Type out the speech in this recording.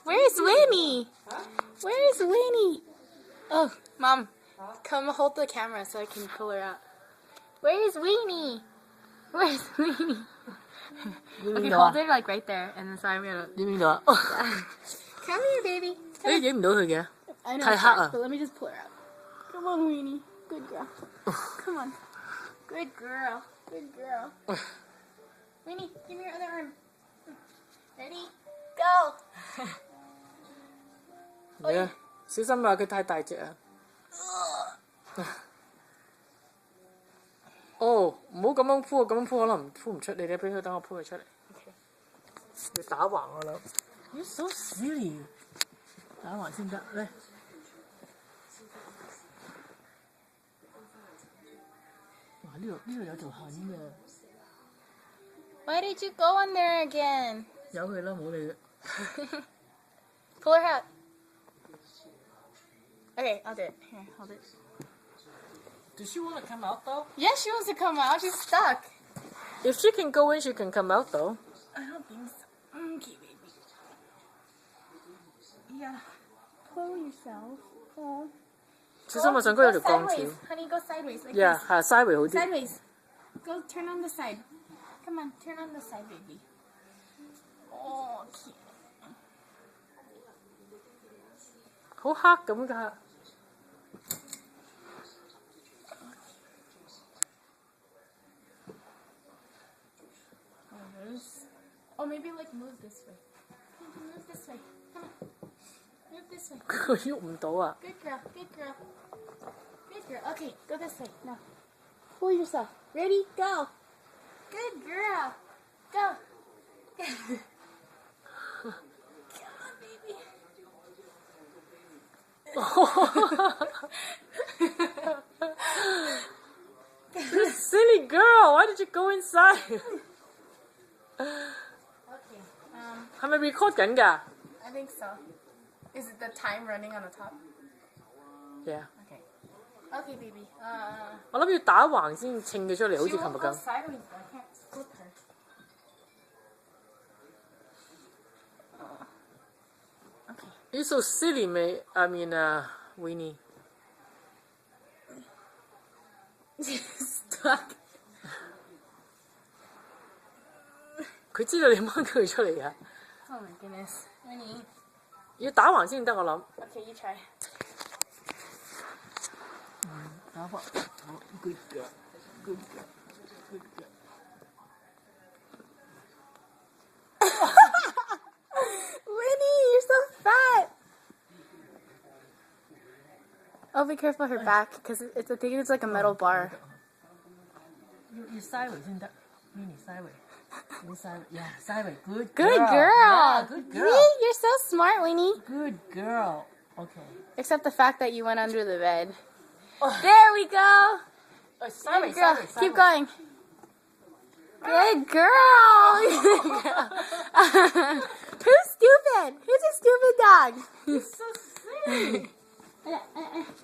Where's Winnie? Where's Winnie? Oh, Mom, come hold the camera so I can pull her out. Where's Winnie? Where's Winnie? Okay, hold it like right there, and then so I'm gonna. Come here, baby. Come here. I know, it's hard, but let me just pull her out. Come on, Winnie. Good girl. Come on. Good girl. Good girl. Winnie, give me your other arm. Ready? Go! 係啊，小心啊！佢太大隻啊！哦，唔好咁樣鋪，咁樣鋪可能鋪唔出。你哋俾佢等我鋪佢出嚟。你打橫我諗。You so silly！ 打橫先得，嚟。哇！呢度有條痕嘅。Why did you go on there again? 由佢啦，冇理佢。Pull her out. Okay, I'll do it. Here, hold it. Does she want to come out though? Yes, she wants to come out. She's stuck. If she can go in, she can come out though. I don't think so. Okay, baby. Yeah. Pull yourself. Pull. 小心啊！上高有條鋼條。 Honey, go sideways. Like Yeah, this. 係 sideways 好啲。 Sideways. Go turn on the side. Come on, turn on the side, baby. Oh, cute. 好黑咁㗎。Oh, maybe like move this way. Move this way. Come on. Move this way. 佢喐唔到啊！ Good girl. Good girl. Good girl. Okay, go this way. Now. Pull yourself. Ready? Go. Good girl. Go. Come on, baby. You silly girl! Why did you go inside? Okay. 係咪 record 緊㗎 I think so. Is it the time running on the top? ？Yeah. Okay. Okay, baby. 我諗要打橫先稱佢出嚟，好似 She 琴日 won't go 咁。 sideways. I can't flip her. Okay. You so silly, mate. I mean, Winnie. Stuck. 佢知道你掹佢出嚟㗎。 Oh my goodness. Winnie. 要打橫先得，我諗。 Okay, you try. 打橫。好 ，good girl，good girl，good girl。 Winnie, you're so fat. Oh, be careful her back, because I think it's like a metal bar. 要 sideways 先得 ，Winnie sideways。你 sideways，yeah sideways，good Good girl. Yeah, good girl. You're so smart, Winnie. Good girl. Okay. Except the fact that you went under the bed. There we go. Good Sideways, girl. sideways, Keep sideways. going. Good girl. Who's stupid? Who's a stupid dog? So silly.